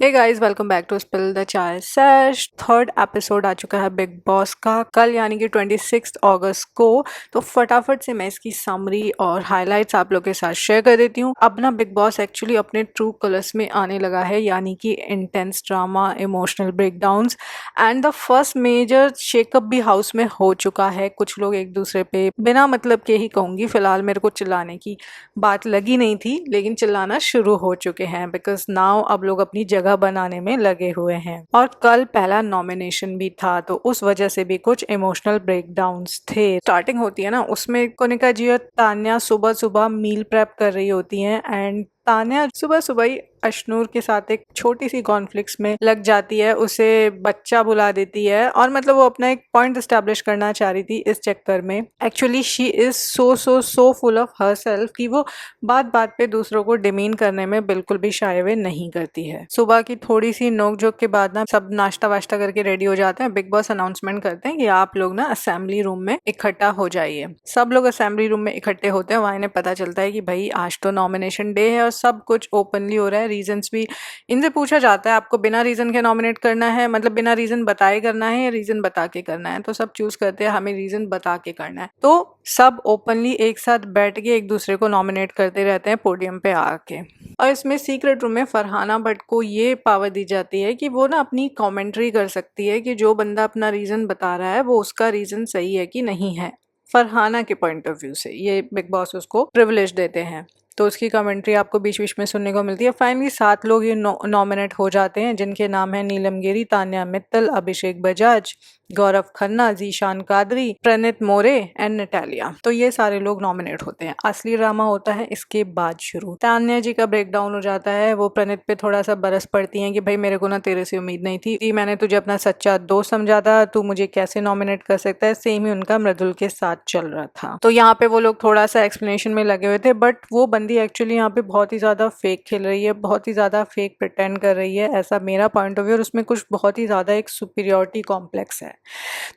Hey guys, welcome back to spill the chai sesh. Third episode आ चुका है big boss का कल, यानी कि 26 अगस्त को। तो फटाफट से मैं इसकी समरी और हाइलाइट्स आप लोग के साथ शेयर कर देती हूँ। अब ना बिग बॉस एक्चुअली अपने ट्रू कलर्स में आने लगा है, यानी कि intense drama, emotional breakdowns and the first major shakeup भी हाउस में हो चुका है। कुछ लोग एक दूसरे पे बिना मतलब के ही कहूँगी, फिलहाल मेरे को चिल्लाने की बात लगी नहीं थी, लेकिन चिल्लाना शुरू हो चुके हैं बिकॉज नाउ अब लोग अपनी जगह बनाने में लगे हुए हैं। और कल पहला नॉमिनेशन भी था, तो उस वजह से भी कुछ इमोशनल ब्रेकडाउन्स थे। स्टार्टिंग होती है ना, उसमें कोनिका जी और तान्या सुबह सुबह मील प्रेप कर रही होती हैं एंड तान्या सुबह सुबह ही अशनूर के साथ एक छोटी सी कॉन्फ्लिक्ट्स में लग जाती है, उसे बच्चा बुला देती है और मतलब वो अपना एक पॉइंट एस्टेब्लिश करना चाह रही थी इस चक्कर में। Actually she is so full of her self कि वो बात बात पे दूसरों को डिमीन करने में बिल्कुल भी शाय वे नहीं करती है। सुबह की थोड़ी सी नोकझोंक के बाद ना सब नाश्ता वाश्ता करके रेडी हो जाते हैं। बिग बॉस अनाउंसमेंट करते हैं कि आप लोग ना असेंबली रूम में इकट्ठा हो जाइए। सब लोग असेंबली रूम में इकट्ठे होते हैं। वहाँ इन्हें पता चलता है कि भाई आज तो नॉमिनेशन डे है और सब कुछ ओपनली हो रहा है। रीजंस भी इनसे पूछा जाता है, आपको बिना रीजन के नॉमिनेट करना है, मतलब बिना रीजन बताए करना है या रीजन बता के करना है। तो सब चूज करते हैं हमें रीजन बता के करना है। तो सब ओपनली एक साथ बैठ के एक दूसरे को नॉमिनेट करते रहते हैं पोडियम पे आके। और इसमें सीक्रेट रूम में फरहाना भट्ट को ये पावर दी जाती है कि वो ना अपनी कमेंट्री कर सकती है कि जो बंदा अपना रीजन बता रहा है वो उसका रीजन सही है कि नहीं है। फरहाना के पॉइंट ऑफ व्यू से ये बिग बॉस उसको प्रिविलेज देते हैं, तो उसकी कमेंट्री आपको बीच बीच में सुनने को मिलती है। फाइनली 7 लोग ये नॉमिनेट हो जाते हैं, जिनके नाम है नीलम गिरी, तान्या मित्तल, अभिषेक बजाज, गौरव खन्ना, जीशान कादरी, प्रणित मोरे एंड नटालिया। तो ये सारे लोग नॉमिनेट होते हैं। असली ड्रामा होता है इसके बाद शुरू। तान्या जी का ब्रेकडाउन हो जाता है। वो प्रणित पे थोड़ा सा बरस पड़ती हैं कि भाई मेरे को ना तेरे से उम्मीद नहीं थी, मैंने तुझे अपना सच्चा दोस्त समझा था, तू मुझे कैसे नॉमिनेट कर सकता है। सेम ही उनका मृदुल के साथ चल रहा था। तो यहाँ पे वो लोग थोड़ा सा एक्सप्लेनेशन में लगे हुए थे, बट वो बंदी एक्चुअली यहाँ पे बहुत ही ज्यादा फेक खेल रही है, बहुत ही ज्यादा फेक प्रिटेंड कर रही है, ऐसा मेरा पॉइंट ऑफ व्यू। और उसमें कुछ बहुत ही ज्यादा एक सुपीरियोरिटी कॉम्प्लेक्स है।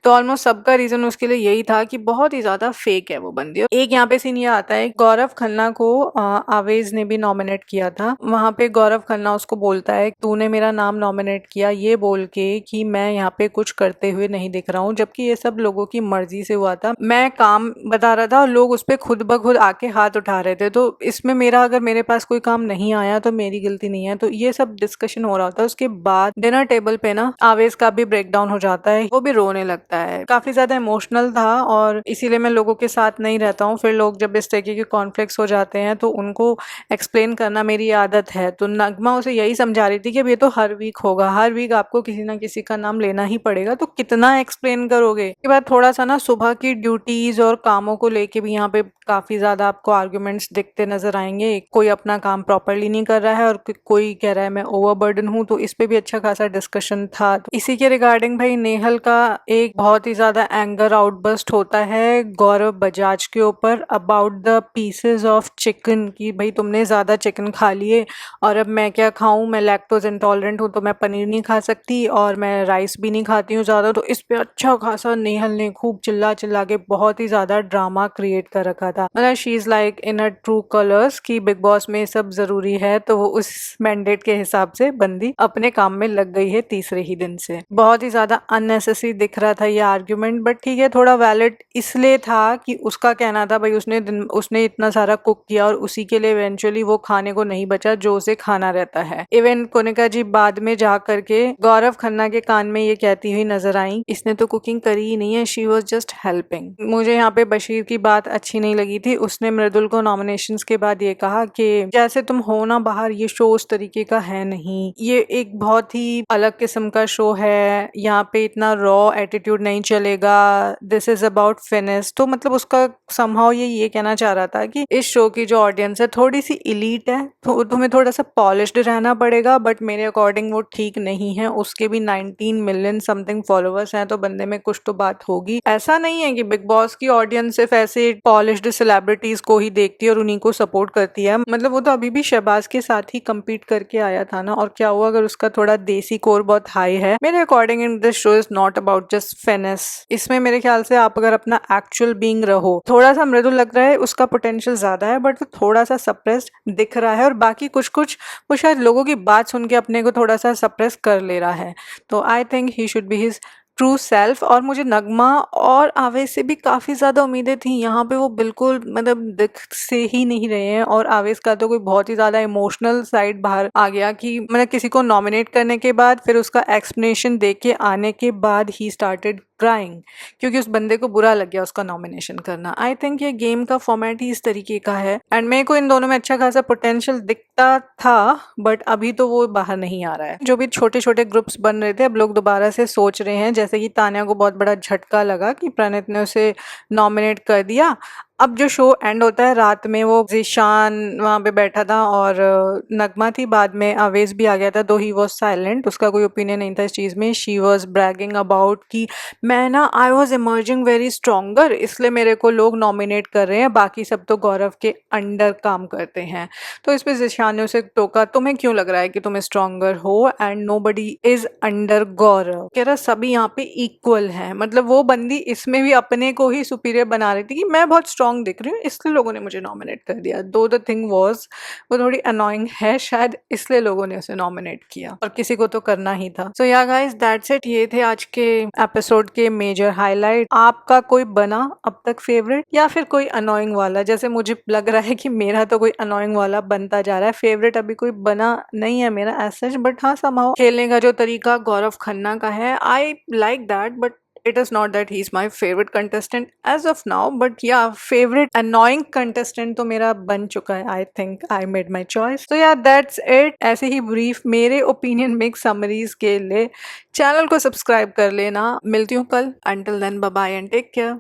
तो ऑलमोस्ट सबका रीजन उसके लिए यही था कि बहुत ही ज्यादा फेक है वो बंदी। एक यहाँ पे सीन ये आता है, गौरव खन्ना को आवेज ने भी नॉमिनेट किया था। वहां पे गौरव खन्ना उसको बोलता है तूने मेरा नाम नॉमिनेट किया ये बोल के कि मैं यहाँ पे कुछ करते हुए नहीं दिख रहा हूँ, जबकि ये सब लोगों की मर्जी से हुआ था। मैं काम बता रहा था और लोग उस पर खुद ब खुद आके हाथ उठा रहे थे। तो इसमें मेरा अगर मेरे पास कोई काम नहीं आया तो मेरी गलती नहीं है। तो ये सब डिस्कशन हो रहा होता है। उसके बाद डिनर टेबल पे ना आवेज का भी ब्रेकडाउन हो जाता है, वो भी रोने लगता है। काफी ज्यादा इमोशनल था और इसीलिए मैं लोगों के साथ नहीं रहता हूँ। फिर लोग जब इस तरीके के कॉन्फ्लिक्ट्स हो जाते हैं तो उनको एक्सप्लेन करना मेरी आदत है। तो नगमा उसे यही समझा रही थी कि अब ये तो हर वीक होगा, हर वीक आपको किसी ना किसी का नाम लेना ही पड़ेगा, तो कितना एक्सप्लेन करोगे। इसके बाद थोड़ा सा ना सुबह की ड्यूटीज और कामों को लेके भी यहाँ पे काफी ज्यादा आपको आर्ग्यूमेंट्स दिखते नजर आएंगे। कोई अपना काम प्रॉपरली नहीं कर रहा है और कोई कह रहा है मैं ओवरबर्डन हूँ, तो इस पे भी अच्छा खासा डिस्कशन था। तो इसी के रिगार्डिंग भाई नेहल का एक बहुत ही ज्यादा एंगर आउटबर्स्ट होता है गौरव बजाज के ऊपर about the pieces of chicken, कि भाई तुमने ज्यादा चिकन खा लिए और अब मैं क्या खाऊं, मैं लैक्टोज इंटॉलरेंट हूं तो मैं पनीर नहीं खा सकती और मैं राइस भी नहीं खाती हूँ ज्यादा। तो इस पे अच्छा खासा नेहल ने खूब चिल्ला चिल्ला के बहुत ही ज्यादा ड्रामा क्रिएट कर रखा था। मतलब she is like in a true colours कि बिग बॉस में सब जरूरी है, तो वो उस मैंडेट के हिसाब से बंदी अपने काम में लग गई है तीसरे ही दिन से। बहुत ही ज्यादा अननेसेसरी दिख रहा था ये आर्ग्यूमेंट, बट ठीक है, थोड़ा वैलिड इसलिए था कि उसका कहना था भाई उसने इतना सारा कुक किया और उसी के लिए इवेंचुअली वो खाने को नहीं बचा जो उसे खाना रहता है। इवन कोनिका जी बाद में जा करके गौरव खन्ना के कान में ये कहती हुई नजर आई, इसने तो कुकिंग करी ही नहीं है, शी वॉज जस्ट हेल्पिंग। मुझे यहाँ पे बशीर की बात अच्छी नहीं लगी थी। उसने मृदुल को नॉमिनेशंस के बाद ये कहा कि जैसे तुम हो ना बाहर, ये शो उस तरीके का है नहीं, ये एक बहुत ही अलग किस्म का शो है, यहाँ पे इतना रॉ एटीट्यूड नहीं चलेगा, दिस इज अबाउट फिनिश। तो मतलब उसका समहाउ ये कहना चाह रहा था कि इस शो की जो ऑडियंस है थोड़ी सी इलीट है, तो तुम्हें थोड़ा सा पॉलिश्ड रहना पड़ेगा, बट मेरे अकॉर्डिंग वो ठीक नहीं है। उसके भी 19 मिलियन समथिंग फॉलोअर्स हैं, तो बंदे में कुछ तो बात होगी। ऐसा नहीं है कि बिग बॉस की ऑडियंस सिर्फ ऐसे पॉलिश्ड सेलिब्रिटीज को ही देखती है और उन्हीं को सपोर्ट करती है। मतलब वो तो अभी भी शहबाज के साथ ही कम्पीट करके आया था ना, और क्या हुआ अगर उसका थोड़ा देसी कोर बहुत हाई है। मेरे according in this show is not about just finish. इसमें मेरे ख्याल से आप अगर अपना एक्चुअल बीइंग रहो, थोड़ा सा मृदुल लग रहा है, उसका पोटेंशियल ज्यादा है बट वो थोड़ा सा सप्रेस्ड दिख रहा है, और बाकी कुछ कुछ वो शायद लोगों की बात सुन के अपने को थोड़ा सा सप्रेस कर ले रहा है। तो I think he should be his true self. और मुझे नगमा और आवेश से भी काफ़ी ज़्यादा उम्मीदें थी। यहाँ पे वो बिल्कुल मतलब दिख से ही नहीं रहे हैं, और आवेश का तो कोई बहुत ही ज़्यादा इमोशनल साइड बाहर आ गया कि मतलब किसी को नॉमिनेट करने के बाद फिर उसका एक्सप्लेनेशन दे के आने के बाद ही स्टार्टेड क्राइंग, क्योंकि उस बंदे को बुरा लग गया उसका नॉमिनेशन करना। आई थिंक ये गेम का फॉर्मेट ही इस तरीके का है, एंड मेरे को इन दोनों में अच्छा खासा पोटेंशियल दिखता था, बट अभी तो वो बाहर नहीं आ रहा है। जो भी छोटे छोटे ग्रुप्स बन रहे थे, अब लोग दोबारा से सोच रहे हैं, जैसे कि तान्या को बहुत बड़ा झटका लगा कि प्रणीत ने उसे नॉमिनेट कर दिया। अब जो शो एंड होता है रात में, वो जीशान वहाँ पे बैठा था और नगमा थी, बाद में आवेश भी आ गया था, दो ही वॉज साइलेंट, उसका कोई ओपिनियन नहीं था इस चीज़ में। शी वॉज ब्रैगिंग अबाउट कि मैं ना I was emerging very stronger, इसलिए मेरे को लोग नॉमिनेट कर रहे हैं, बाकी सब तो गौरव के अंडर काम करते हैं। तो इस पर जीशान ने उसे टोका, तुम्हें क्यों लग रहा है कि तुम स्ट्रोंगर हो and nobody is under Gaurav. कह रहा सभी यहाँ पे इक्वल है। मतलब वो बंदी इसमें भी अपने को ही सुपीरियर बना रही थी कि मैं बहुत स्ट्रॉन्ग दिख रही हूँ, इसलिए लोगों ने मुझे नॉमिनेट कर दिया। दो द थिंग वॉज वो थोड़ी अनोइंग है शायद, इसलिए लोगों ने उसे नॉमिनेट किया, और किसी को तो करना ही था। सो या गाइस दैट्स इट, ये थे आज के एपिसोड के मेजर हाईलाइट। आपका कोई बना अब तक फेवरेट, या फिर कोई अनोइंग वाला? जैसे मुझे लग रहा है कि मेरा तो कोई अनोइंग वाला बनता जा रहा है। फेवरेट अभी कोई बना नहीं है मेरा एज सच, बट हाँ समहाउ खेलने का जो तरीका गौरव खन्ना का है, I like that, but it is not that he's my favorite contestant as of now, but yeah, favorite annoying contestant तो मेरा बन चुका है। I think I made my choice. So yeah, that's it. ऐसे ही brief मेरे opinion mix summaries के लिए channel को सब्सक्राइब कर लेना। मिलती हूँ कल। Until then, bye bye and take care.